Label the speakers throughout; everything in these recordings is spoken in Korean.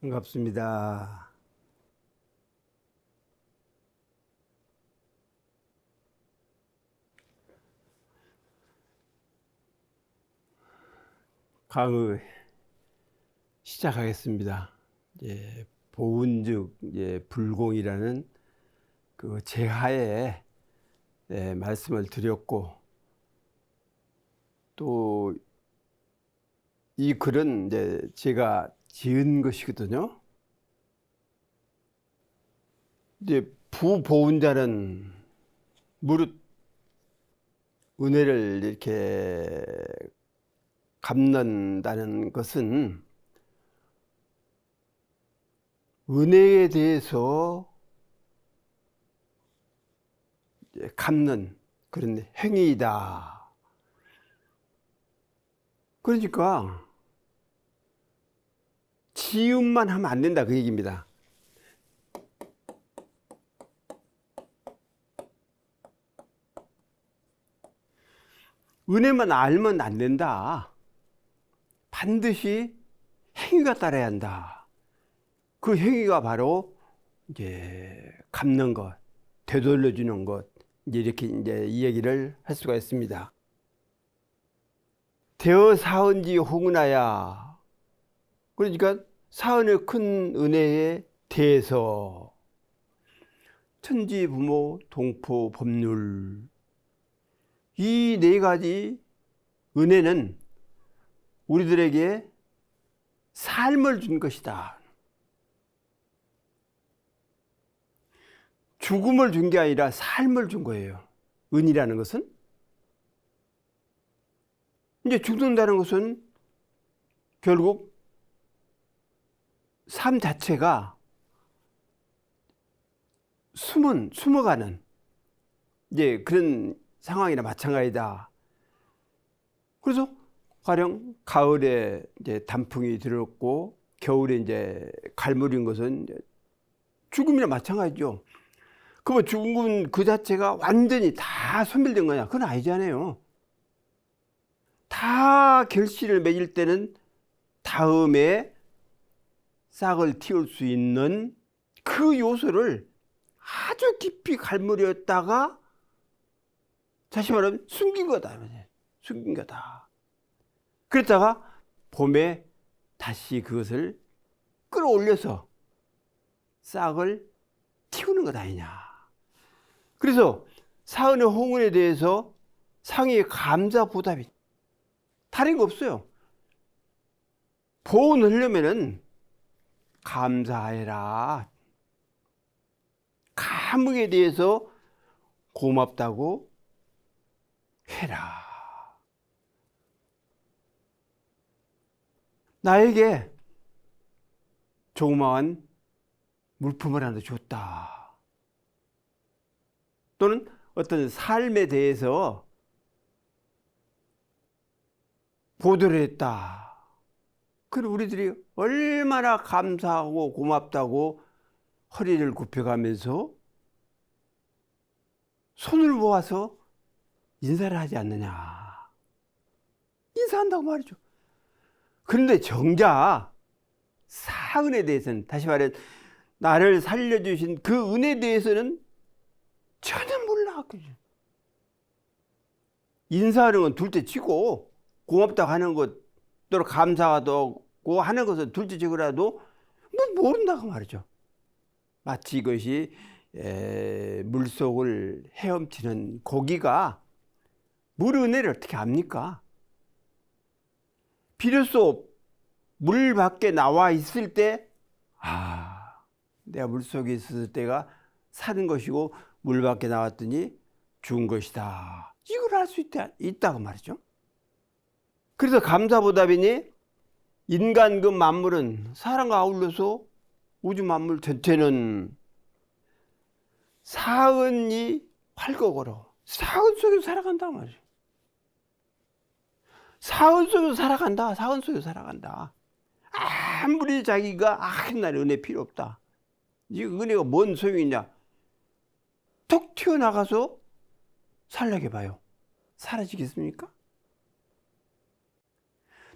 Speaker 1: 반갑습니다. 강의 시작하겠습니다. 보은즉 불공이라는 그 제하에 말씀을 드렸고, 또 이 글은 제가 지은 것이거든요. 부보은자는 무릇 은혜를 이렇게 갚는다는 것은 은혜에 대해서 갚는 그런 행위이다. 그러니까 지음만 하면 안 된다, 그 얘기입니다. 은혜만 알면 안 된다. 반드시 행위가 따라야 한다. 그 행위가 바로 갚는 것, 되돌려주는 것, 이렇게 이 얘기를 할 수가 있습니다. 대어 사은지 홍은하야. 그러니까 사은의 큰 은혜에 대해서 천지 부모 동포 법률, 이 네 가지 은혜는 우리들에게 삶을 준 것이다. 죽음을 준 게 아니라 삶을 준 거예요. 은이라는 것은 죽는다는 것은 결국 삶 자체가 숨어가는 그런 상황이나 마찬가지다. 그래서 가령 가을에 단풍이 들었고 겨울에 갈무린 것은 죽음이나 마찬가지죠. 그러면 죽음 그 자체가 완전히 다 소멸된 거냐? 그건 아니잖아요. 다 결실을 맺을 때는 다음에 싹을 틔울 수 있는 그 요소를 아주 깊이 갈무렸다가 다시 말하면 숨긴 거다. 숨긴 거다. 그랬다가 봄에 다시 그것을 끌어올려서 싹을 틔우는 것 아니냐. 그래서 사은의 홍은에 대해서 상의 감사 보답이 다른 거 없어요. 보응을 하려면은 감사해라. 감흥에 대해서 고맙다고 해라. 나에게 조그마한 물품을 하나 줬다. 또는 어떤 삶에 대해서 보도를 했다. 그리고 우리들이 얼마나 감사하고 고맙다고 허리를 굽혀가면서 손을 모아서 인사를 하지 않느냐. 인사한다고 말이죠. 그런데 정작 사은에 대해서는, 다시 말해 나를 살려주신 그 은혜에 대해서는 전혀 몰라. 인사하는 건 둘째 치고 고맙다고 하는 것, 또 감사하다고 하는 것은 둘째 치고라도 모른다고 말이죠. 마치 이것이 물속을 헤엄치는 고기가 물 은혜를 어떻게 압니까? 비로소 물 밖에 나와 있을 때, 내가 물속에 있었을 때가 사는 것이고 물 밖에 나왔더니 죽은 것이다. 이걸 알 수 있다고 말이죠. 그래서 감사보답이니 인간 그 만물은 사람과 아울러서 우주 만물 전체는 사은이 활곡으로 사은 속에서 살아간다 말이죠. 사은 속에서 살아간다. 사은 속에서 살아간다. 아무리 자기가 날 은혜 필요 없다. 이 은혜가 뭔 소용이냐? 톡 튀어나가서 살려게 봐요. 사라지겠습니까?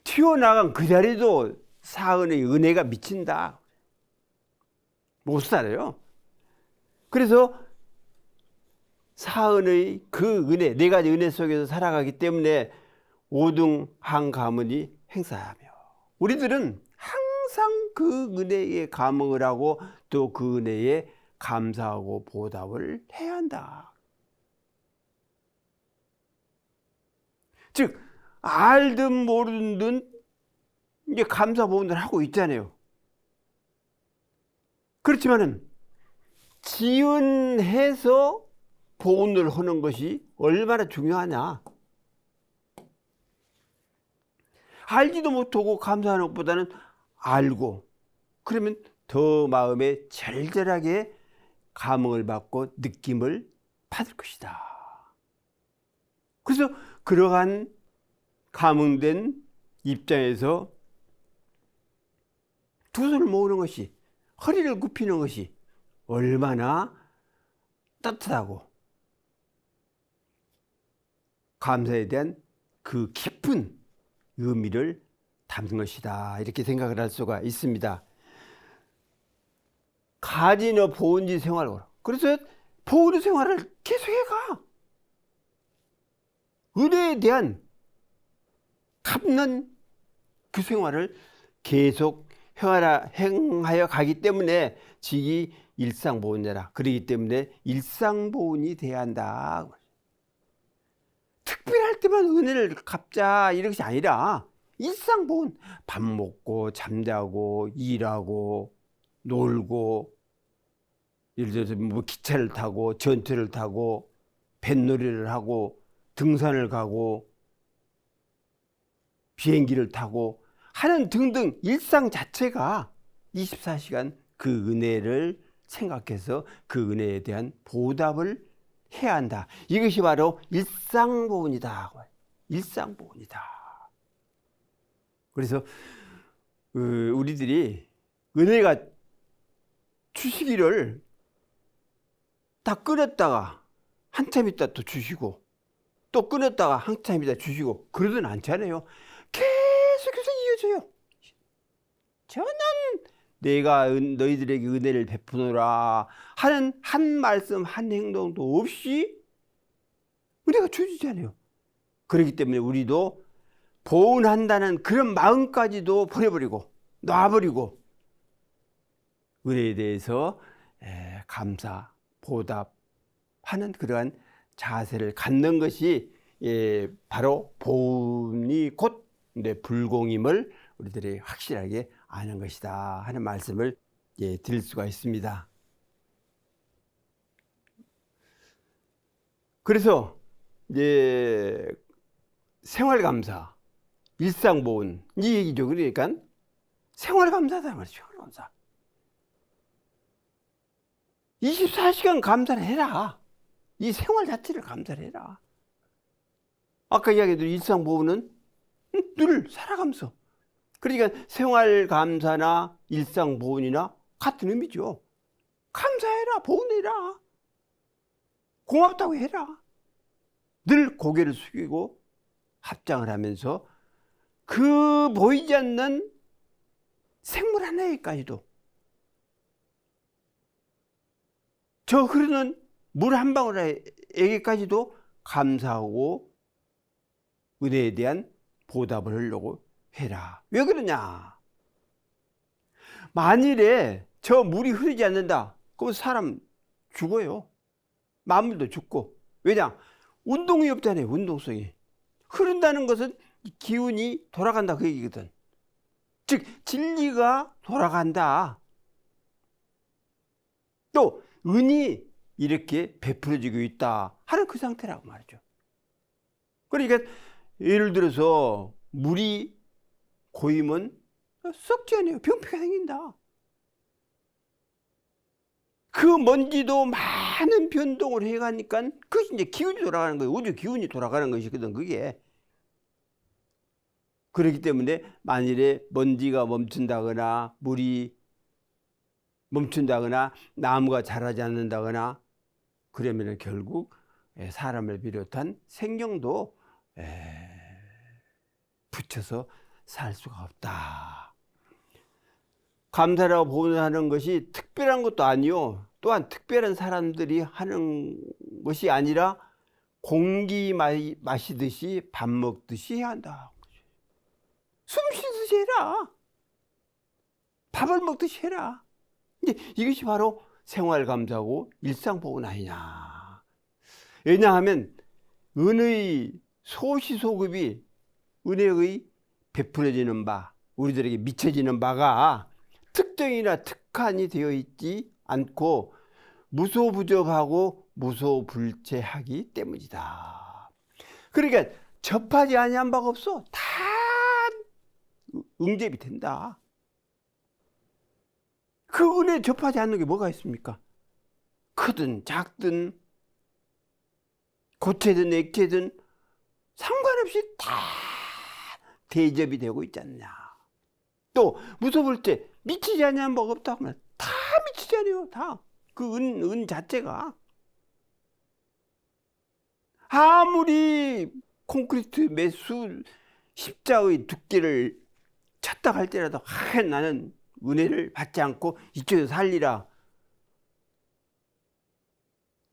Speaker 1: 튀어나간 그 자리도 사은의 은혜가 미친다. 못 살아요. 그래서 사은의 그 은혜, 네 가지 은혜 속에서 살아가기 때문에 오등한 가문이 행사하며, 우리들은 항상 그 은혜에 감응을 하고 또 그 은혜에 감사하고 보답을 해야 한다. 즉 알든 모르든 이제 감사 보험을 하고 있잖아요. 그렇지만은 지은해서 보온을 하는 것이 얼마나 중요하냐. 알지도 못하고 감사하는 것보다는 알고, 그러면 더 마음에 절절하게 감흥을 받고 느낌을 받을 것이다. 그래서 그러한 감흥된 입장에서 두 손을 모으는 것이, 허리를 굽히는 것이 얼마나 따뜻하고 감사에 대한 그 깊은 의미를 담은 것이다, 이렇게 생각을 할 수가 있습니다. 가지너 보은지 생활을, 그래서 보은의 생활을 계속해가. 은혜에 대한 갚는 그 생활을 계속 행하여 가기 때문에 지기 일상보훈자라. 그러기 때문에 일상보훈이 돼야 한다. 특별할 때만 은혜를 갚자 이런 것이 아니라 일상보훈, 밥 먹고 잠자고 일하고 놀고, 예를 들어서 뭐 기차를 타고 전철을 타고 뱃놀이를 하고 등산을 가고 비행기를 타고 하는 등등 일상 자체가 24시간 그 은혜를 생각해서 그 은혜에 대한 보답을 해야 한다. 이것이 바로 일상보훈이다. 일상보훈이다. 그래서 우리들이 은혜가 주시기를 다 끊었다가 한참 있다 또 주시고, 또 끊었다가 한참 있다 주시고 그러진 않잖아요. 계속해서 이어져요. 저는 내가 너희들에게 은혜를 베푸노라 하는 한 말씀 한 행동도 없이 은혜가 주어지잖아요. 그렇기 때문에 우리도 보은한다는 그런 마음까지도 버려버리고 놔버리고 은혜에 대해서 감사 보답하는 그러한 자세를 갖는 것이 바로 보은이 곧 불공임을 우리들이 확실하게 아는 것이다 하는 말씀을 드릴 수가 있습니다. 그래서 이제 생활감사, 일상보훈 이 얘기죠. 그러니까 생활감사다 말이죠. 생활감사. 24시간 감사를 해라. 이 생활 자체를 감사를 해라. 아까 이야기했던 일상보훈은 늘 살아가면서, 그러니까 생활감사나 일상보훈이나 같은 의미죠. 감사해라, 보훈해라, 고맙다고 해라. 늘 고개를 숙이고 합장을 하면서 그 보이지 않는 생물 하나에까지도, 저 흐르는 물 한 방울에게까지도 감사하고 은혜에 대한 보답을 하려고 해라. 왜 그러냐? 만일에 저 물이 흐르지 않는다, 그럼 사람 죽어요. 만물도 죽고. 왜냐? 운동이 없잖아요. 운동성이. 흐른다는 것은 기운이 돌아간다 그 얘기거든. 즉 진리가 돌아간다. 또 은이 이렇게 베풀어지고 있다 하는 그 상태라고 말이죠. 그러니까 예를 들어서 물이 고이면 썩지 않아요. 병폐가 생긴다. 그 먼지도 많은 변동을 해가니까 그것이 이제 기운이 돌아가는 거예요. 우주 기운이 돌아가는 것이거든 그게. 그렇기 때문에 만일에 먼지가 멈춘다거나 물이 멈춘다거나 나무가 자라지 않는다거나 그러면 결국 사람을 비롯한 생명도 붙여서 살 수가 없다. 감사라고 보호하는 것이 특별한 것도 아니요. 또한 특별한 사람들이 하는 것이 아니라 공기 마시듯이 밥 먹듯이 해야 한다. 숨 쉬듯이 해라. 밥을 먹듯이 해라. 이제 이것이 바로 생활감사고 일상복원 아니냐. 왜냐하면 은의 소시소급이 은혜의 베풀어지는 바, 우리들에게 미쳐지는 바가 특정이나 특한이 되어 있지 않고 무소부접하고 무소불체하기 때문이다. 그러니까 접하지 아니한 바가 없어. 다 응접이 된다. 그 은혜에 접하지 않는 게 뭐가 있습니까? 크든 작든 고체든 액체든 상관없이 다 대접이 되고 있지 않냐. 또 무소불체 미치지 않냐는 뭐가 없다 하면 다 미치지 않아요. 다 그 은 자체가 아무리 콘크리트 매수 십자의 두께를 쳤다 할지라도 나는 은혜를 받지 않고 이쪽에서 살리라.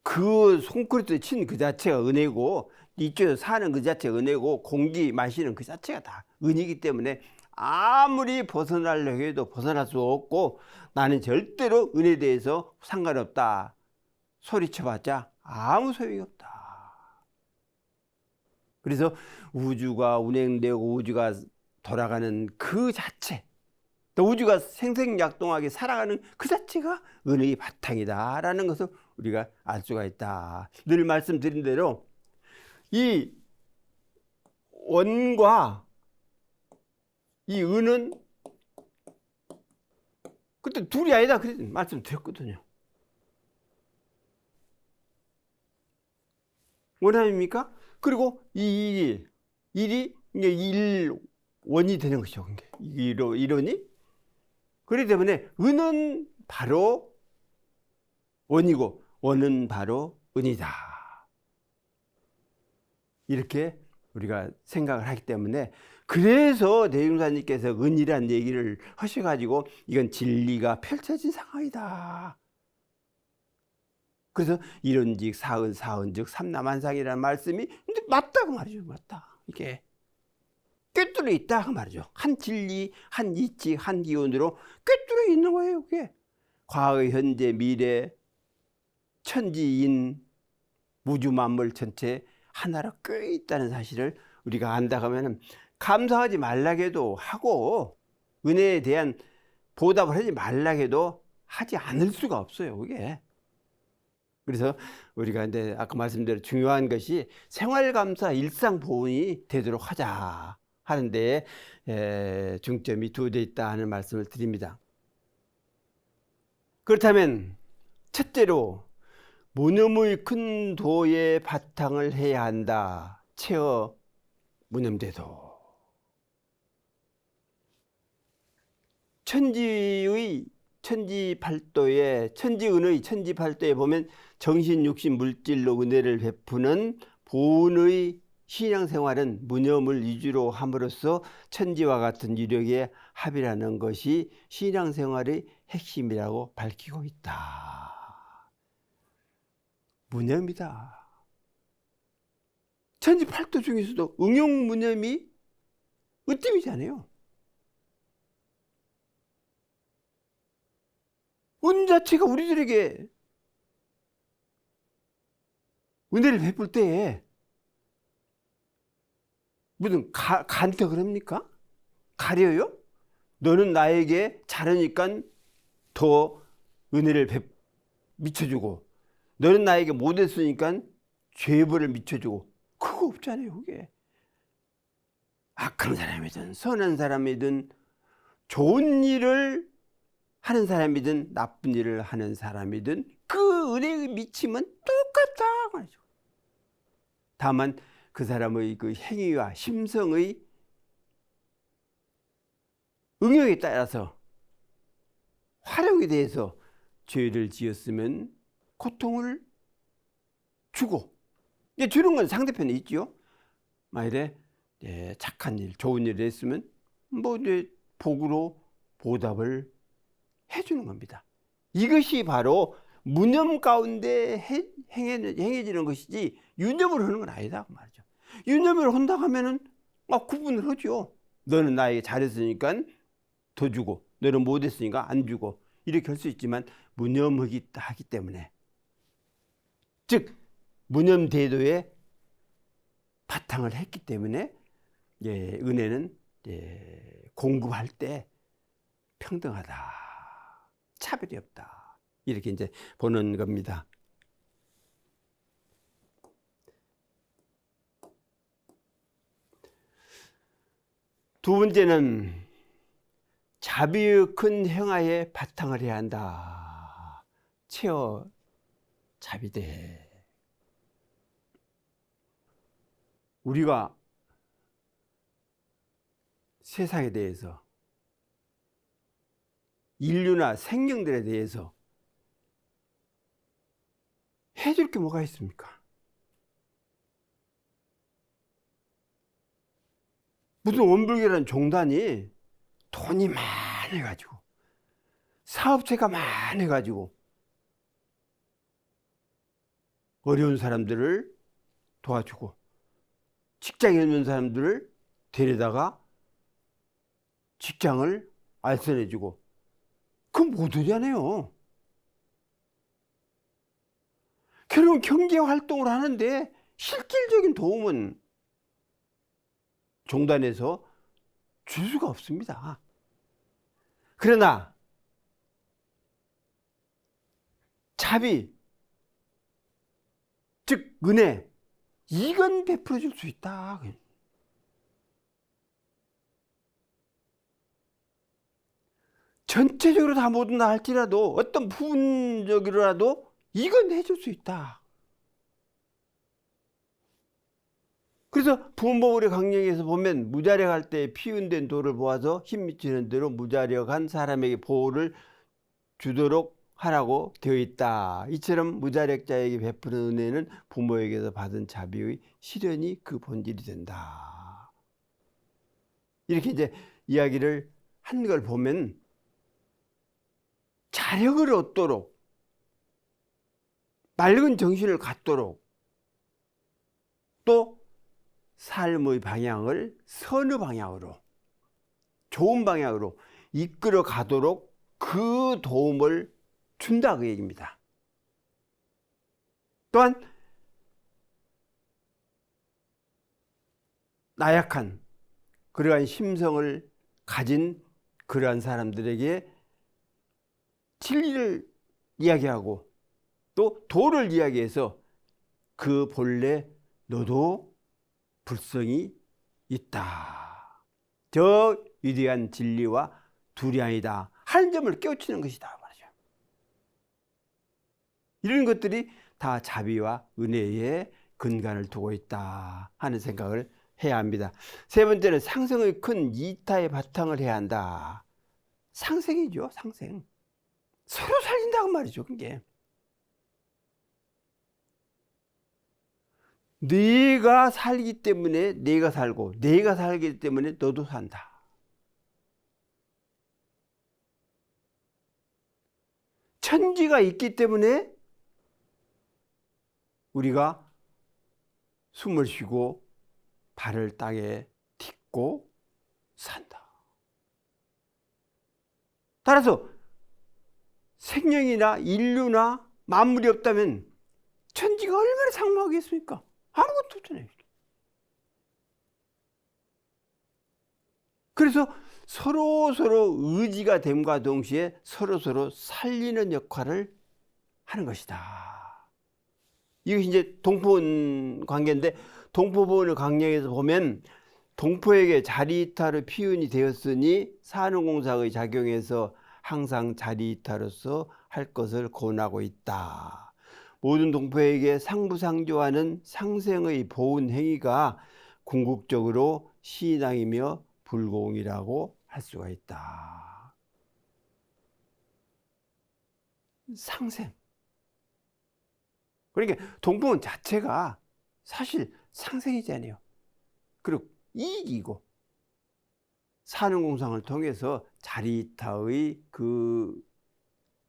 Speaker 1: 그 콘크리트 친 그 자체가 은혜고 이쪽에서 사는 그 자체가 은혜고 공기 마시는 그 자체가 다 은이기 때문에 아무리 벗어나려고 해도 벗어날 수 없고 나는 절대로 은혜에 대해서 상관없다. 소리쳐봤자 아무 소용이 없다. 그래서 우주가 운행되고 우주가 돌아가는 그 자체, 또 우주가 생생약동하게 살아가는 그 자체가 은혜의 바탕이다라는 것을 우리가 알 수가 있다. 늘 말씀드린 대로 이 원과 이 은은 그때 둘이 아니다 그래 말씀드렸거든요. 원함입니까? 그리고 이 일이 일원이 되는 것이죠. 일원이. 그렇기 때문에 은은 바로 원이고 원은 바로 은이다. 이렇게 우리가 생각을 하기 때문에 그래서 대중사님께서 은이란 얘기를 하셔가지고 이건 진리가 펼쳐진 상황이다. 그래서 이런즉 사은 사은즉 삼남한상이라는 말씀이 근데 맞다고 말이죠. 맞다. 이게 꿰뚫어 있다 그 말이죠. 한 진리, 한 이치, 한 기운으로 꿰뚫어 있는 거예요. 그게 과거, 현재, 미래, 천지인, 우주 만물 전체 하나로 꿰 있다는 사실을 우리가 안다 하면은 감사하지 말라게도 하고 은혜에 대한 보답을 하지 말라게도 하지 않을 수가 없어요. 그게. 그래서 우리가 이제 아까 말씀드린 중요한 것이 생활감사 일상보훈이 되도록 하자 하는데 중점이 두어져 있다 하는 말씀을 드립니다. 그렇다면 첫째로 무념의 큰 도의 바탕을 해야 한다. 체어 무념대도. 천지팔도에 천지은의 천지팔도에 보면 정신, 육신, 물질로 은혜를 베푸는 보은의 신앙생활은 무념을 위주로 함으로써 천지와 같은 유력의 합이라는 것이 신앙생활의 핵심이라고 밝히고 있다. 무념이다. 천지팔도 중에서도 응용무념이 으뜸이잖아요. 은 자체가 우리들에게 은혜를 베풀 때에 무슨 간다 그럽니까? 가려요? 너는 나에게 잘하니까 더 은혜를 미쳐주고 너는 나에게 못했으니까 죄벌을 미쳐주고 그거 없잖아요. 그게 악한 사람이든 선한 사람이든 좋은 일을 하는 사람이든 나쁜 일을 하는 사람이든 그 은혜의 미침은 똑같다 말이죠. 다만 그 사람의 그 행위와 심성의 응용에 따라서 활용에 대해서 죄를 지었으면 고통을 주고 주는 건 상대편에 있죠. 만일에 착한 일, 좋은 일을 했으면 뭐 이제 복으로 보답을 해주는 겁니다. 이것이 바로 무념 가운데 행해지는 것이지 유념으로 하는 건 아니다 그 말이죠. 유념으로 한다고 하면은 구분을 하죠. 너는 나에게 잘했으니까 더 주고 너는 못했으니까 안 주고 이렇게 할 수 있지만 무념하기 하기 때문에, 즉 무념대도에 바탕을 했기 때문에 은혜는 공급할 때 평등하다, 차별이 없다, 이렇게 이제 보는 겁니다. 두 번째는 자비의 큰 행하에 바탕을 해야 한다. 체어 자비대. 우리가 세상에 대해서, 인류나 생명들에 대해서 해줄 게 뭐가 있습니까? 무슨 원불교라는 종단이 돈이 많아가지고 사업체가 많아가지고 어려운 사람들을 도와주고 직장에 있는 사람들을 데려다가 직장을 알선해주고, 그건 못하잖아요. 결국은 경제활동을 하는데 실질적인 도움은 종단에서 줄 수가 없습니다. 그러나 자비, 즉 은혜, 이건 베풀어 줄 수 있다. 전체적으로 다 못한다 할지라도 어떤 부분적으로라도 이건 해줄 수 있다. 그래서 부모울의 강령에서 보면 무자력할 때 피운된 돌을 모아서 힘 미치는 대로 무자력한 사람에게 보호를 주도록 하라고 되어 있다. 이처럼 무자력자에게 베푸는 은혜는 부모에게서 받은 자비의 실현이 그 본질이 된다. 이렇게 이제 이야기를 한 걸 보면 자력을 얻도록, 맑은 정신을 갖도록, 또 삶의 방향을 선의 방향으로, 좋은 방향으로 이끌어 가도록 그 도움을 준다 그 얘기입니다. 또한 나약한 그러한 심성을 가진 그러한 사람들에게 진리를 이야기하고 또 도를 이야기해서 그 본래 너도 불성이 있다, 저 위대한 진리와 두량이다 하는 점을 깨우치는 것이다 말이죠. 이런 것들이 다 자비와 은혜에 근간을 두고 있다 하는 생각을 해야 합니다. 세 번째는 상생의 큰 이타의 바탕을 해야 한다. 상생이죠, 상생. 서로 살린다고 말이죠. 그게 네가 살기 때문에 내가 살고, 내가 살기 때문에 너도 산다. 천지가 있기 때문에 우리가 숨을 쉬고 발을 땅에 딛고 산다. 따라서 생명이나 인류나 만물이 없다면 천지가 얼마나 장막하겠습니까? 아무것도 없잖아요. 그래서 서로 의지가 됨과 동시에 서로 살리는 역할을 하는 것이다. 이것이 이제 동포원 관계인데, 동포원의 강령에서 보면 동포에게 자리이타로 피운이 되었으니 산후공사의 작용에서 항상 자리이타로서 할 것을 권하고 있다. 모든 동포에게 상부상조하는 상생의 보훈 행위가 궁극적으로 신앙이며 불공이라고 할 수가 있다. 상생. 그러니까 동포원 자체가 사실 상생이잖아요. 그리고 이익이고, 산후공상을 통해서 자리이타의 그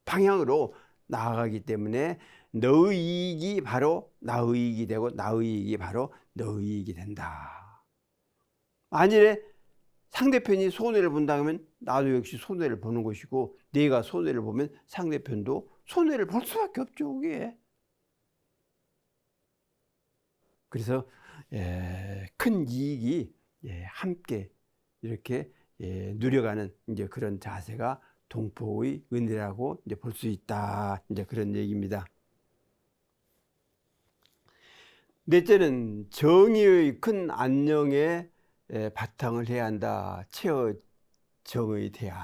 Speaker 1: 방향으로 나아가기 때문에 너의 이익이 바로 나의 이익이 되고 나의 이익이 바로 너의 이익이 된다. 만일에 상대편이 손해를 본다면 나도 역시 손해를 보는 것이고, 내가 손해를 보면 상대편도 손해를 볼 수밖에 없죠. 그게. 그래서 큰 이익이 함께 이렇게 누려가는 이제 그런 자세가 동포의 은혜라고 이제 볼 수 있다. 이제 그런 얘기입니다. 넷째는 정의의 큰 안녕에 바탕을 해야 한다. 체어 정의 대안.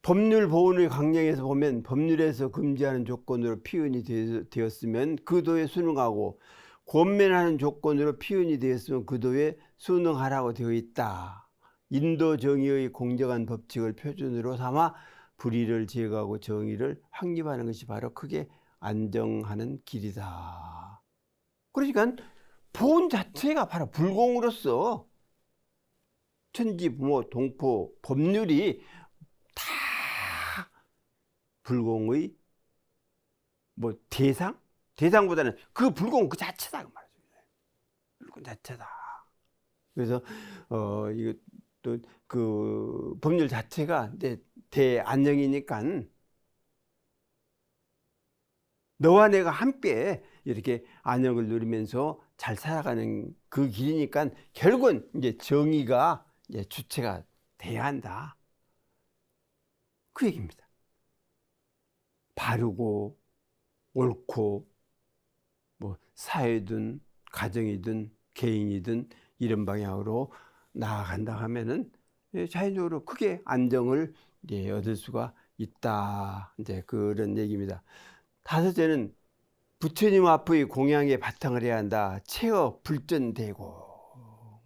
Speaker 1: 법률 보호의 강령에서 보면 법률에서 금지하는 조건으로 피은이 되었으면 그 도에 순응하고, 권면하는 조건으로 피은이 되었으면 그 도에 순응하라고 되어 있다. 인도 정의의 공정한 법칙을 표준으로 삼아 불의를 제거하고 정의를 확립하는 것이 바로 크게 안정하는 길이다. 그러니까 본 자체가 바로 불공으로서 천지, 부모, 동포, 법률이 다 불공의 뭐 대상보다는 그 불공 그 자체다 그 말이죠. 불공 자체다. 그래서 이거 또 그 법률 자체가 대안녕이니까 너와 내가 함께 이렇게 안녕을 누리면서 잘 살아가는 그 길이니까 결국은 이제 정의가 이제 주체가 돼야 한다. 그 얘기입니다. 바르고 옳고 뭐 사회든 가정이든 개인이든 이런 방향으로 나아간다 하면은 자연적으로 크게 안정을 얻을 수가 있다. 이제 그런 얘기입니다. 다섯째는 부처님 앞의 공양에 바탕을 해야 한다. 체어 불전되고.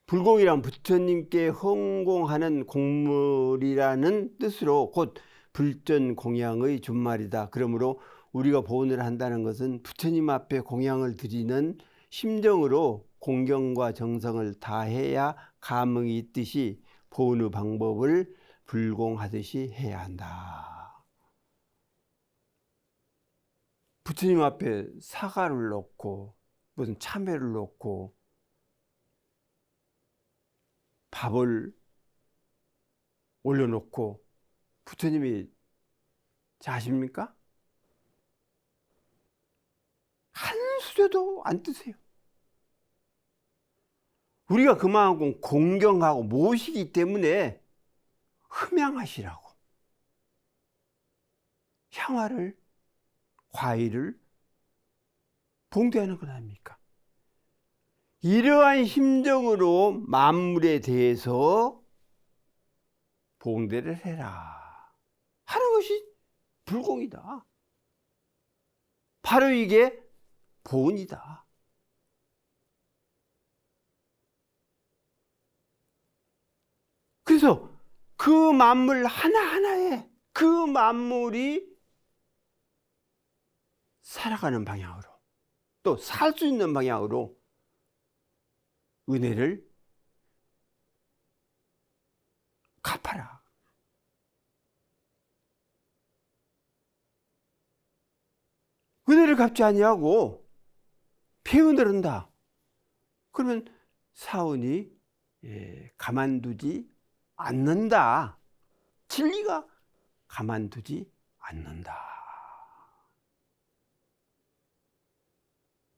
Speaker 1: 불공이란 부처님께 헌공하는 공물이라는 뜻으로 곧 불전 공양의 준말이다. 그러므로 우리가 보온을 한다는 것은 부처님 앞에 공양을 드리는 심정으로 공경과 정성을 다해야 감흥이 있듯이 보온의 방법을 불공하듯이 해야 한다. 부처님 앞에 사과를 놓고 무슨 참외를 놓고 밥을 올려놓고 부처님이 자십니까? 한 수저도 안 드세요. 우리가 그만큼 공경하고 모시기 때문에 흠양하시라고 향화를, 과일을 봉대하는 것 아닙니까? 이러한 심정으로 만물에 대해서 봉대를 해라 하는 것이 불공이다. 바로 이게 보온이다. 그래서 그 만물 하나하나에 그 만물이 살아가는 방향으로 또 살 수 있는 방향으로 은혜를 갚아라. 은혜를 갚지 아니하고 폐은을 한다. 그러면 사원이 가만두지 않는다. 진리가 가만두지 않는다.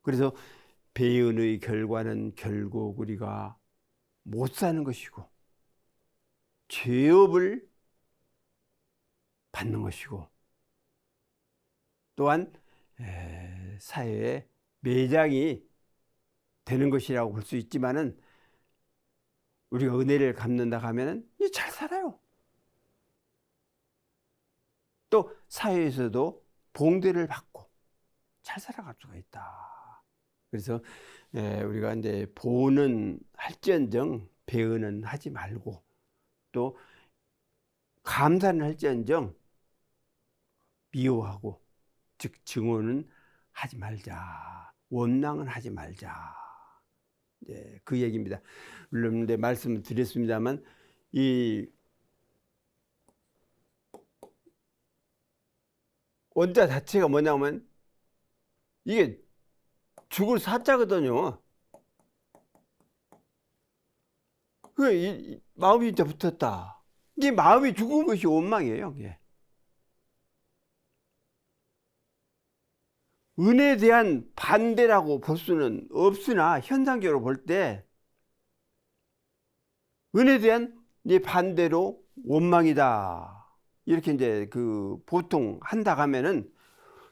Speaker 1: 그래서 배은의 결과는 결국 우리가 못 사는 것이고 죄업을 받는 것이고 또한 사회에 매장이 되는 것이라고 볼 수 있지만은 우리가 은혜를 갚는다 하면은 잘 살아요. 또 사회에서도 봉대를 받고 잘 살아갈 수가 있다. 그래서 우리가 이제 보는 할지언정 배은은 하지 말고 또 감사는 할지언정 미워하고 즉 증오는 하지 말자. 원망은 하지 말자. 그 얘기입니다. 물론 말씀을 드렸습니다만 이 원자 자체가 뭐냐면 이게 죽을 사자거든요. 마음이 이제 붙었다. 이게 마음이 죽은 것이 원망이에요. 이게. 은혜에 대한 반대라고 볼 수는 없으나 현상적으로 볼 때 은혜에 대한 이제 반대로 원망이다. 이렇게 이제 보통 한다 하면은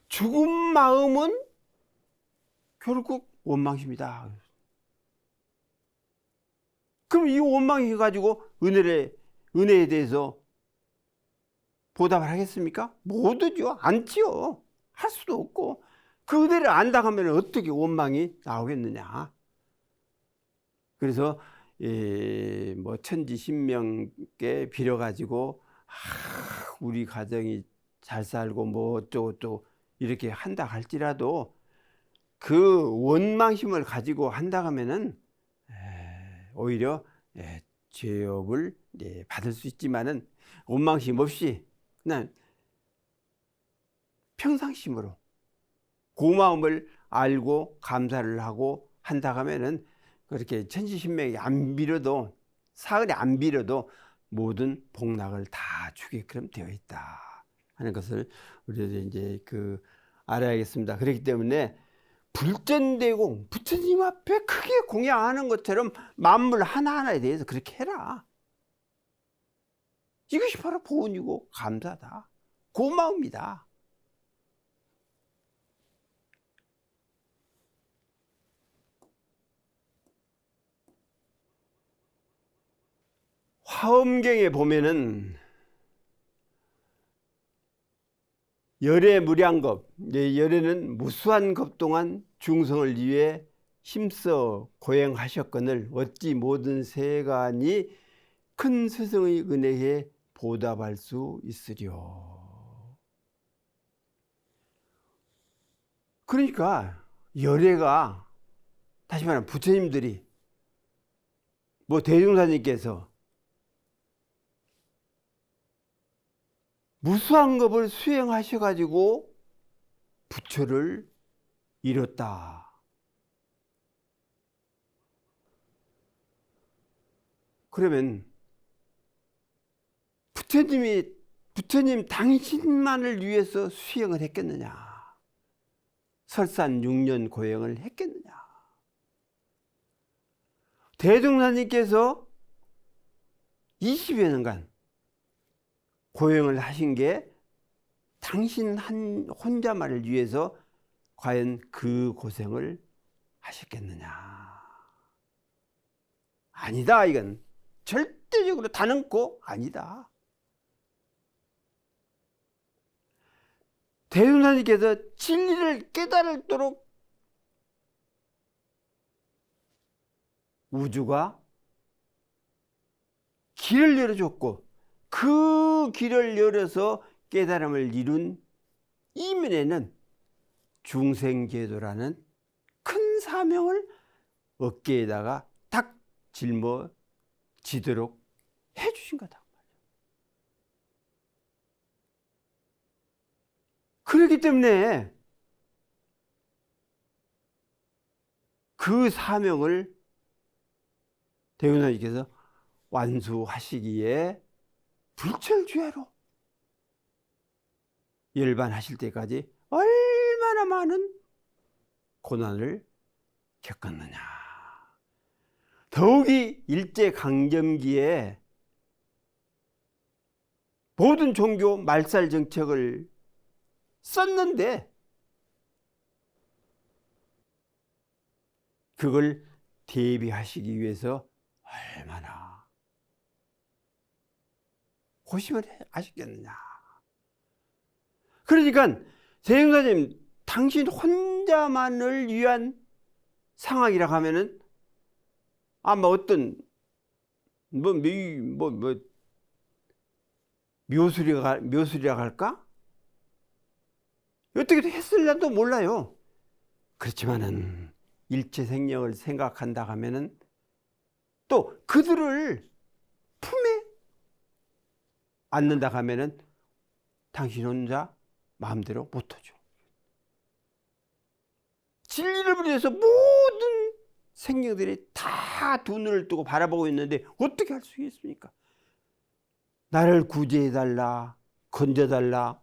Speaker 1: 죽은 마음은 결국 원망입니다. 그럼 이 원망이 가지고 은혜에 대해서 보답을 하겠습니까? 못 하죠. 않지요. 할 수도 없고. 그 은혜를 안다 하면 어떻게 원망이 나오겠느냐. 그래서 뭐 천지신명께 빌어가지고 우리 가정이 잘 살고 뭐 어쩌고 이렇게 한다 할지라도 그 원망심을 가지고 한다 하면은 오히려 죄업을 받을 수 있지만은 원망심 없이 그냥 평상심으로 고마움을 알고 감사를 하고 한다 하면은 그렇게 천지신명이 안 빌어도 사흘에 안 빌어도 모든 복락을 다 주게끔 되어 있다 하는 것을 우리도 이제 알아야겠습니다. 그렇기 때문에 불전대공 부처님 앞에 크게 공양하는 것처럼 만물 하나하나에 대해서 그렇게 해라. 이것이 바로 보은이고 감사다. 고마움이다. 화엄경에 보면은 열의 무량겁, 열에는 무수한 겁 동안 중성을 위해 힘써 고행하셨거늘 어찌 모든 세간이 큰 스승의 은혜에 보답할 수 있으리요. 그러니까 열애가 다시 말하면 부처님들이 뭐 대종사님께서 무수한 겁을 수행하셔가지고 부처를 이뤘다. 그러면 부처님 당신만을 위해서 수행을 했겠느냐? 설산 6년 고행을 했겠느냐? 대종사님께서 20여 년간 고행을 하신 게 당신 혼자만을 위해서 과연 그 고생을 하셨겠느냐? 아니다. 이건 절대적으로 다능코 아니다. 대종사님께서 진리를 깨달도록 우주가 길을 열어줬고 그 길을 열어서 깨달음을 이룬 이면에는 중생제도라는 큰 사명을 어깨에다가 딱 짊어지도록 해주신 거다. 그렇기 때문에 그 사명을 대원사님께서 완수하시기에 불철주야로 열반하실 때까지 얼마나 많은 고난을 겪었느냐. 더욱이 일제강점기에 모든 종교 말살 정책을 썼는데 그걸 대비하시기 위해서 얼마나 고심을 하셨겠느냐. 그러니까 대종사님 당신 혼자만을 위한 상황이라 하면은 아마 어떤 묘술이라 할까? 어떻게 했을지도 몰라요. 그렇지만은 일체 생명을 생각한다 하면은 또 그들을 품에 안는다 하면은 당신 혼자 마음대로 못하죠. 진리를 위해서 모든 생명들이 다 두 눈을 뜨고 바라보고 있는데 어떻게 할 수 있겠습니까? 나를 구제해달라, 건져달라,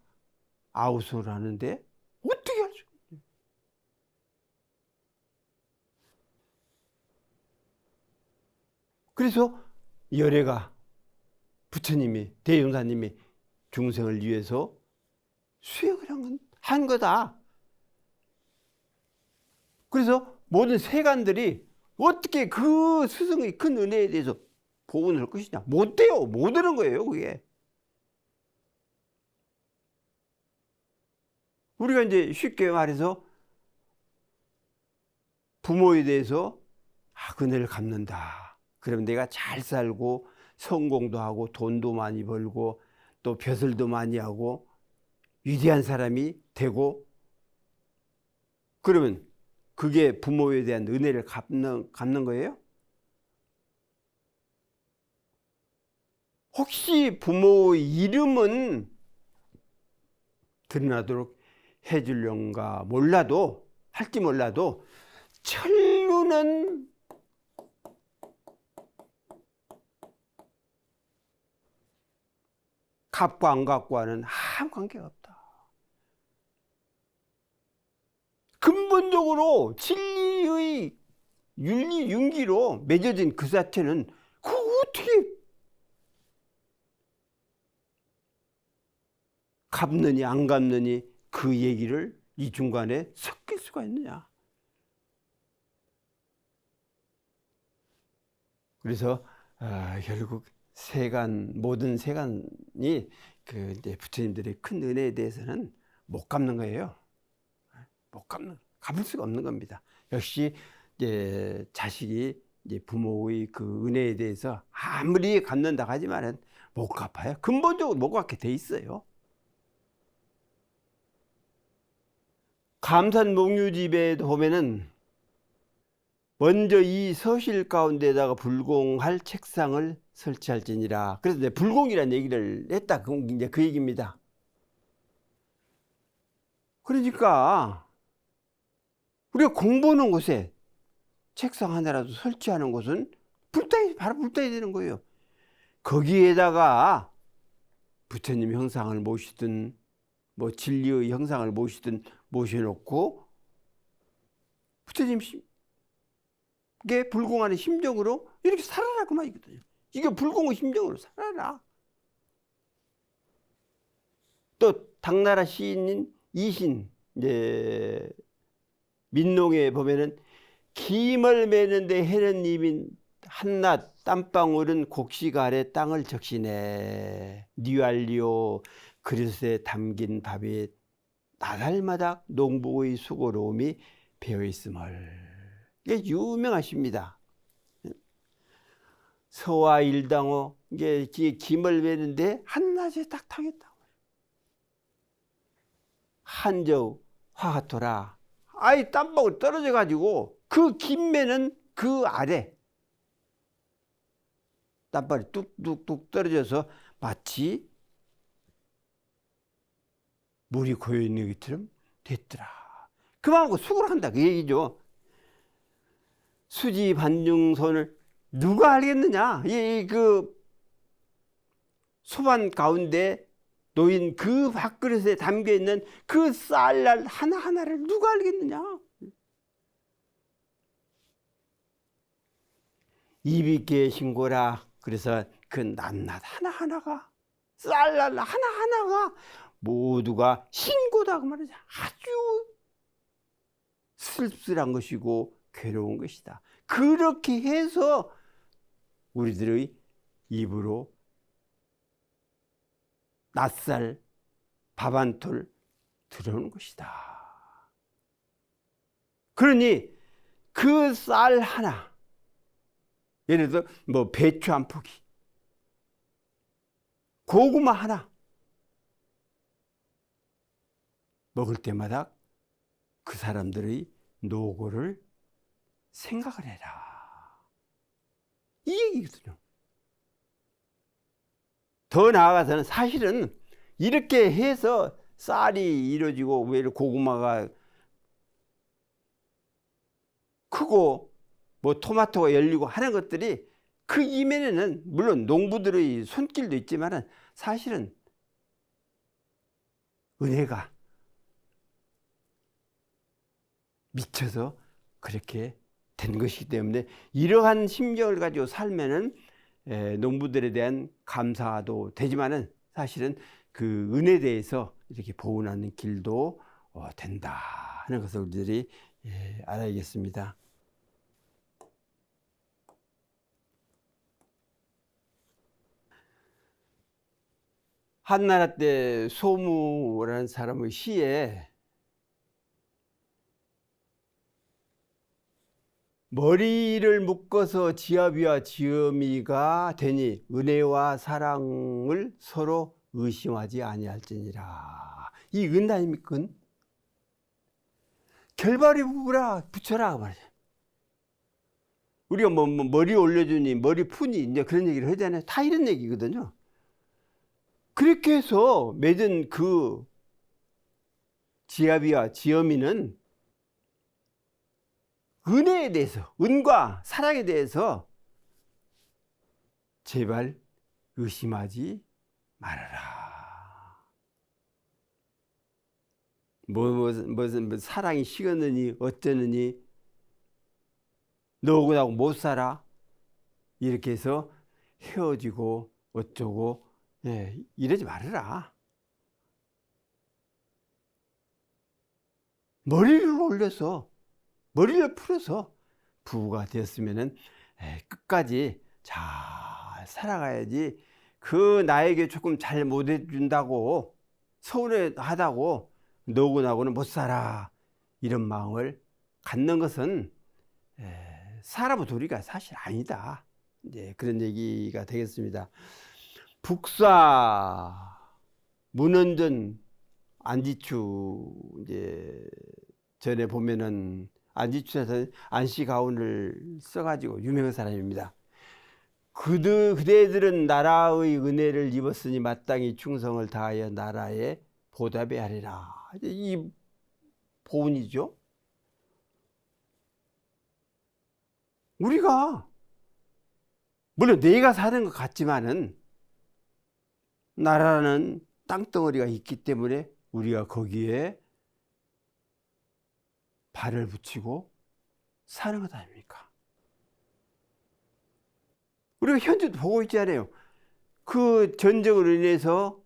Speaker 1: 아우성을 하는데 어떻게 할 수 있겠어요? 그래서 열애가 부처님이, 대종사님이 중생을 위해서 수행을 한 거다. 그래서 모든 세간들이 어떻게 그 스승의 큰 은혜에 대해서 보은을 할 것이냐? 못 돼요. 못 하는 거예요, 그게. 우리가 이제 쉽게 말해서 부모에 대해서 은혜를 갚는다. 그러면 내가 잘 살고 성공도 하고 돈도 많이 벌고 또 벼슬도 많이 하고 위대한 사람이 되고, 그러면 그게 부모에 대한 은혜를 갚는 거예요? 혹시 부모의 이름은 드러나도록 해주려는가 몰라도, 할지 몰라도 천루는 갚고 안 갚고와는 아무 관계가 없다. 근본적으로 진리의 윤리 윤기로 맺어진 그 자체는 그거 어떻게 갚느니 안 갚느니 그 얘기를 이 중간에 섞일 수가 있느냐. 그래서 결국 모든 세간이 그 이제 부처님들의 큰 은혜에 대해서는 못 갚는 거예요. 못 갚을 수가 없는 겁니다. 역시 이제 자식이 이제 부모의 그 은혜에 대해서 아무리 갚는다 하지만은 못 갚아요. 근본적으로 못 갚게 돼 있어요. 감산몽유집에 보면은 먼저 이 서실 가운데다가 불공할 책상을 설치할지니라. 그래서 이제 불공이라는 얘기를 했다. 이제 그 얘기입니다. 그러니까 우리가 공부하는 곳에 책상 하나라도 설치하는 곳은 바로 불타야 되는 거예요. 거기에다가 부처님 형상을 모시든 뭐 진리의 형상을 모시든 모셔놓고 부처님께 불공하는 심정으로 이렇게 살아라 그 말이거든요. 이게 불공의 심정으로 살아라. 또 당나라 시인인 이신 이제 민농에 보면은 김을 매는데 해는 입인 한낱 땀방울은 곡식 아래 땅을 적시네. 니알리오 그릇에 담긴 밥이 나달마다 농부의 수고로움이 배어있음을. 이게 유명하십니다. 서와 일당어 이게 김을 매는데 한낮에 딱 타겠다고. 한저 화하토라. 아이 땀방울 떨어져 가지고 그 김매는 그 아래 땀방울이 뚝뚝뚝 떨어져서 마치 물이 고여 있는 것처럼 됐더라. 그만하고 수고를 한다 그 얘기죠. 수지 반중선을 누가 알겠느냐? 그 소반 가운데 놓인 그 밥그릇에 담겨 있는 그 쌀날 하나하나를 누가 알겠느냐? 이비께 신고라. 그래서 그 낱낱 하나하나가 쌀날 하나하나가 모두가 신고다 그 말이죠. 아주 쓸쓸한 것이고 괴로운 것이다. 그렇게 해서 우리들의 입으로 낯살 밥 한 톨 들어오는 것이다. 그러니 그 쌀 하나, 예를 들어 뭐 배추 한 포기, 고구마 하나 먹을 때마다 그 사람들의 노고를 생각을 해라. 이 얘기거든요. 더 나아가서는 사실은 이렇게 해서 쌀이 이루어지고 왜 이렇게 고구마가 크고 뭐 토마토가 열리고 하는 것들이 그 이면에는 물론 농부들의 손길도 있지만은 사실은 은혜가 미쳐서 그렇게 된 것이기 때문에 이러한 심정을 가지고 살면은 농부들에 대한 감사도 되지만은 사실은 그 은혜에 대해서 이렇게 보은하는 길도 된다 하는 것을 우리들이 알아야겠습니다. 한나라 때 소무라는 사람의 시에 머리를 묶어서 지아비와 지엄이가 되니 은혜와 사랑을 서로 의심하지 아니할지니라. 이 은 아닙니까? 결발이 부부라 붙여라 말이야. 우리가 뭐 머리 올려주니 머리 푸니 이제 그런 얘기를 하잖아요. 다 이런 얘기거든요. 그렇게 해서 맺은 그 지아비와 지엄이는 은혜에 대해서, 은과 사랑에 대해서 제발 의심하지 말아라. 무슨 사랑이 식었느니 어쩌느니 너하고 나하고 못 살아 이렇게 해서 헤어지고 어쩌고 이러지 말아라. 머리를 올려서 머리를 풀어서 부부가 되었으면은 끝까지 잘 살아가야지. 그 나에게 조금 잘 못해준다고 서운하다고 너하고 나하고는 못 살아 이런 마음을 갖는 것은 사람의 도리가 사실 아니다. 이제 그런 얘기가 되겠습니다. 북사 문헌전 안지추 이제 전에 보면은 안지추에서 안씨 가운을 써가지고 유명한 사람입니다. 그대들은 나라의 은혜를 입었으니 마땅히 충성을 다하여 나라에 보답해야 하리라. 이 보은이죠. 우리가 물론 내가 사는 것 같지만은 나라는 땅덩어리가 있기 때문에 우리가 거기에 발을 붙이고 사는 것 아닙니까? 우리가 현재도 보고 있잖아요. 그 전쟁으로 인해서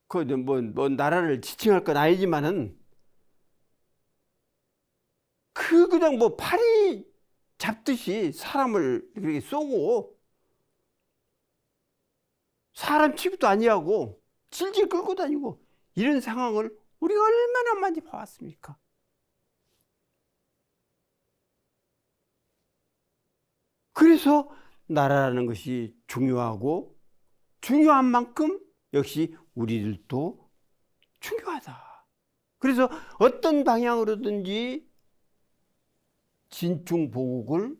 Speaker 1: 그 뭐 나라를 지칭할 건 아니지만은 그냥 뭐 파리 잡듯이 사람을 그렇게 쏘고 사람 취급도 아니하고 질질 끌고 다니고 이런 상황을 우리가 얼마나 많이 봐왔습니까? 그래서 나라라는 것이 중요하고 중요한 만큼 역시 우리들도 중요하다. 그래서 어떤 방향으로든지 진중보국을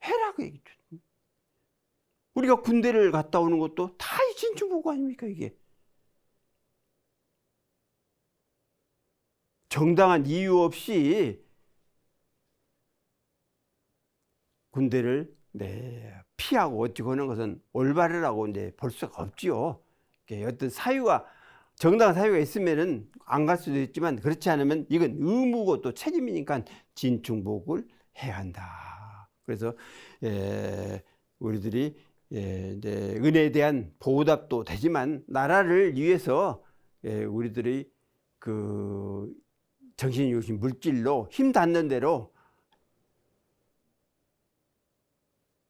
Speaker 1: 해라 그 얘기죠. 우리가 군대를 갔다 오는 것도 다 진중보국 아닙니까 이게? 정당한 이유 없이 군대를 피하고 어찌고 하는 것은 올바르라고 이제 볼 수가 없지요. 어떤 사유가 정당한 사유가 있으면은 안 갈 수도 있지만 그렇지 않으면 이건 의무고 또 책임이니까 진중보국을 해야 한다. 그래서 우리들이 이제 은혜에 대한 보답도 되지만 나라를 위해서 우리들이 그 정신이 오신 물질로 힘 닿는 대로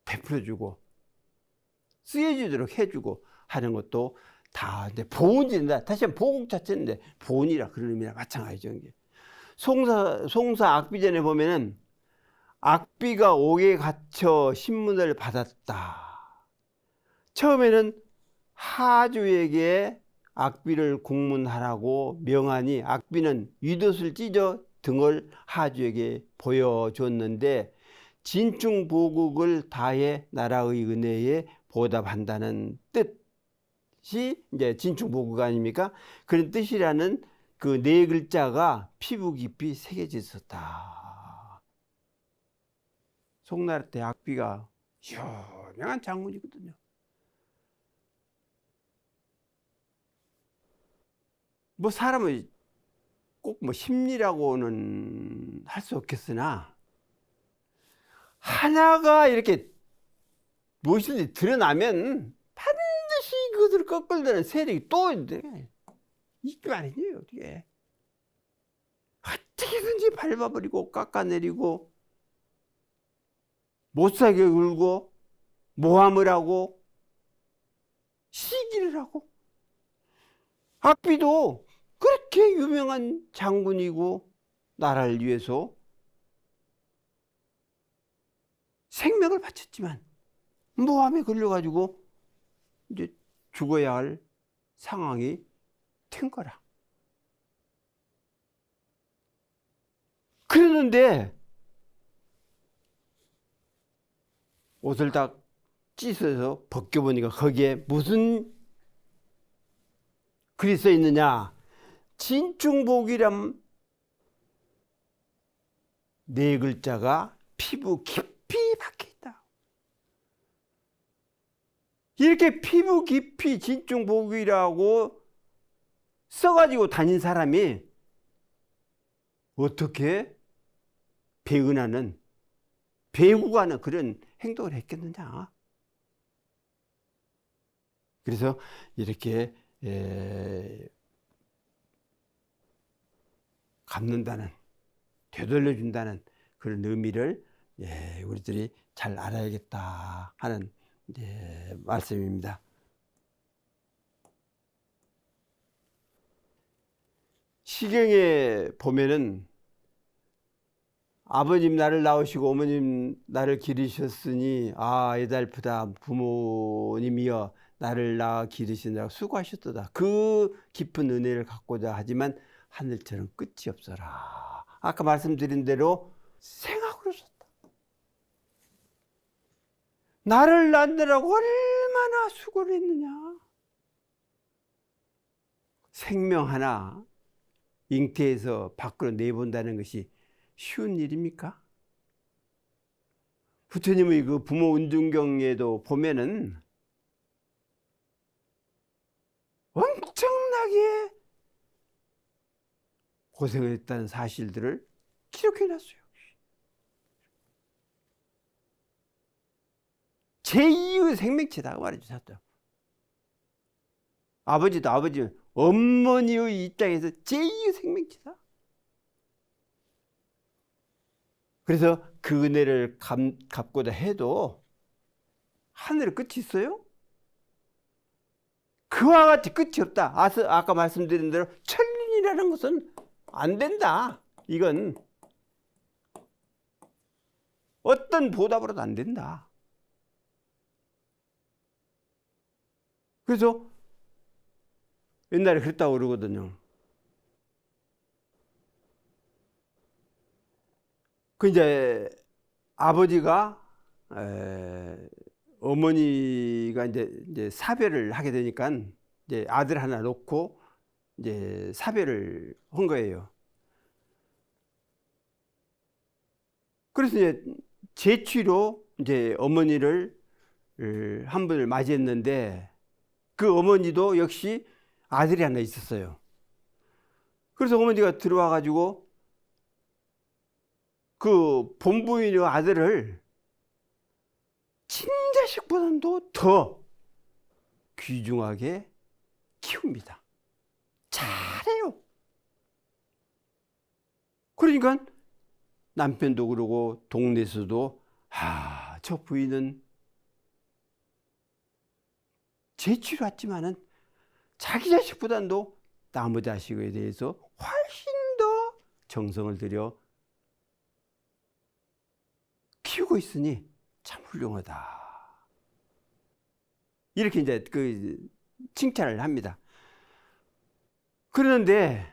Speaker 1: 베풀어주고 쓰여지도록 해주고 하는 것도 다 이제 보은이다. 다시 한번 보국 자체는 보은이라 그런 의미랑 마찬가지죠. 송사 악비전에 보면은 악비가 옥에 갇혀 신문을 받았다. 처음에는 하주에게 악비를 공문하라고 명하니 악비는 윗옷을 찢어 등을 하주에게 보여줬는데 진중보국을 다해 나라의 은혜에 보답한다는 뜻 이제 진충보구가 아닙니까? 그런 뜻이라는 그 네 글자가 피부 깊이 새겨져 있었다. 송나라 때 악비가 유명한 장군이거든요. 뭐 사람의 꼭 뭐 심리라고는 할 수 없겠으나 하나가 이렇게 무엇이든지 드러나면 반드시 그것을 꺾으려는 세력이 또 있기 아니에요. 어떻게 어떻게든지 밟아버리고 깎아내리고 못살게 굴고 모함을 하고 시기를 하고. 악비도 그렇게 유명한 장군이고 나라를 위해서 생명을 바쳤지만 모함에 걸려가지고 이제 죽어야 할 상황이 된 거라. 그러는데 옷을 딱 찢어서 벗겨보니까 거기에 무슨 글이 써 있느냐. 진충복이란 네 글자가 피부 깊이 박혀 있다. 이렇게 피부 깊이 진충복이라고 써가지고 다닌 사람이 어떻게 배은하는 배우가는 그런 행동을 했겠느냐. 그래서 이렇게 갚는다는, 되돌려준다는 그런 의미를 우리들이 잘 알아야겠다 하는 말씀입니다. 시경에 보면은 아버님 나를 낳으시고 어머님 나를 기르셨으니 애달프다. 부모님이여 나를 낳아 기르시느라고 수고하셨도다. 그 깊은 은혜를 갖고자 하지만 하늘처럼 끝이 없어라. 아까 말씀드린 대로 생악으로 썼다. 나를 낳느라고 얼마나 수고를 했느냐. 생명 하나 잉태해서 밖으로 내본다는 것이 쉬운 일입니까? 부처님의 그 부모 은둔경에도 보면은 엄청나게 고생을 했다는 사실들을 기록해 놨어요. 제2의 생명체다 말이죠. 아버지도 어머니의 입장에서 제2의 생명체다. 그래서 그 은혜를 갚고자 해도 하늘에 끝이 있어요? 그와 같이 끝이 없다. 아까 말씀드린 대로 천린이라는 것은 안 된다. 이건 어떤 보답으로도 안 된다. 그래서 옛날에 그랬다고 그러거든요. 그 이제 아버지가 어머니가 이제 사별을 하게 되니까 이제 아들 하나 놓고 이제 사별을 한 거예요. 그래서 이제 제취로 이제 어머니를 한 분을 맞이했는데 그 어머니도 역시 아들이 하나 있었어요. 그래서 어머니가 들어와 가지고 그 본부인의 아들을 친자식보다도 더 귀중하게 키웁니다. 잘해요. 그러니까 남편도 그러고 동네에서도 저 부인은 재취를 왔지만은 자기 자식보다도 나무 자식에 대해서 훨씬 더 정성을 들여 키우고 있으니 참 훌륭하다. 이렇게 이제 그 칭찬을 합니다. 그런데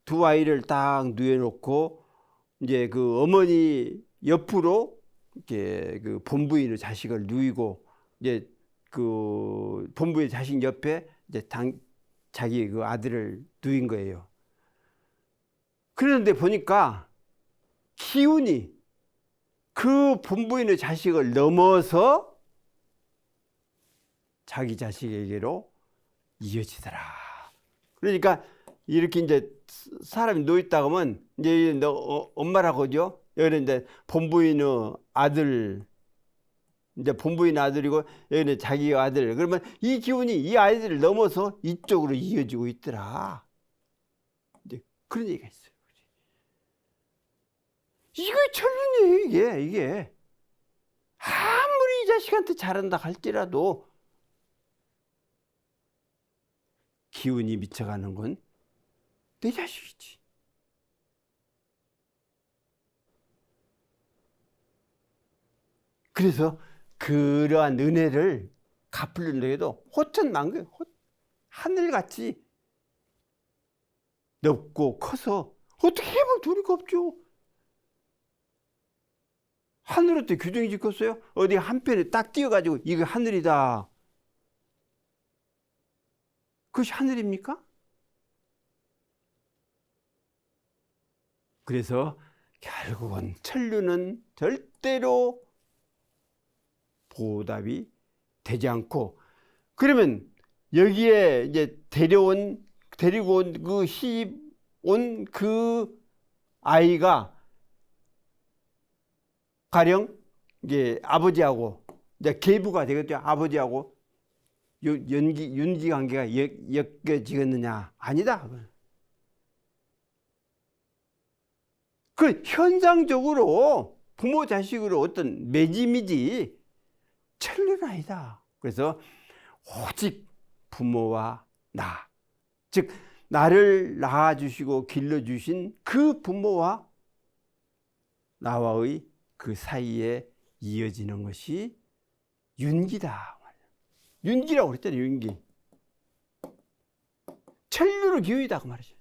Speaker 1: 두 아이를 딱 누워놓고 이제 그 어머니 옆으로 이렇게 그 본부인의 자식을 누이고 이제 그 본부의 자식 옆에 이제 자기 그 아들을 누인 거예요. 그런데 보니까 기운이 그 본부인의 자식을 넘어서 자기 자식에게로 이어지더라. 그러니까 이렇게 이제 사람이 누워 있다 하면 이제 너 엄마라고죠. 여기는 이제 본부인의 아들, 이제 본부인 아들이고 여기는 자기 아들. 그러면 이 기운이 이 아이들을 넘어서 이쪽으로 이어지고 있더라. 이제 그런 얘기가 있어요. 이거 천륜이에요, 이게. 아무리 이 자식한테 잘한다 할지라도 기운이 미쳐가는 건 내 자식이지. 그래서 그러한 은혜를 갚으려고 해도 호천만개, 하늘같이 넓고 커서 어떻게 해볼 도리가 없죠. 하늘 어때 규정이 짓겠어요? 어디 한편에 딱 띄어가지고 이거 하늘이다. 그것이 하늘입니까? 그래서 결국은 천류는 절대로 보답이 되지 않고, 그러면 여기에 이제 데리고 온 그 시집 온 그 아이가 가령 이제 아버지하고 이제 계부가 되겠죠. 아버지하고 윤기 관계가 엮여지겠느냐? 아니다. 그 현상적으로 부모 자식으로 어떤 맺음이지 천륜은 아니다. 그래서 오직 부모와 나, 즉 나를 낳아주시고 길러주신 그 부모와 나와의 그 사이에 이어지는 것이 윤기다. 윤기라고 그랬잖아요. 윤기. 천륜의 기운이다 그 말이죠.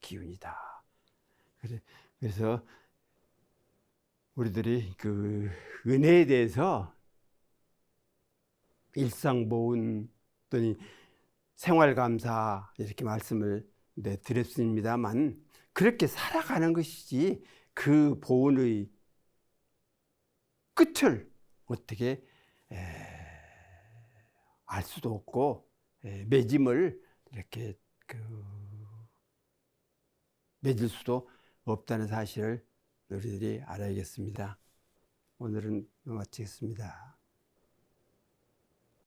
Speaker 1: 기운이다. 그래서 우리들이 그 은혜에 대해서 일상보훈 또는 생활감사 이렇게 말씀을 드렸습니다만, 그렇게 살아가는 것이지 그 보훈의 끝을 어떻게 알 수도 없고 맺음을 이렇게 맺을 수도 없다는 사실을 우리들이 알아야겠습니다. 오늘은 마치겠습니다.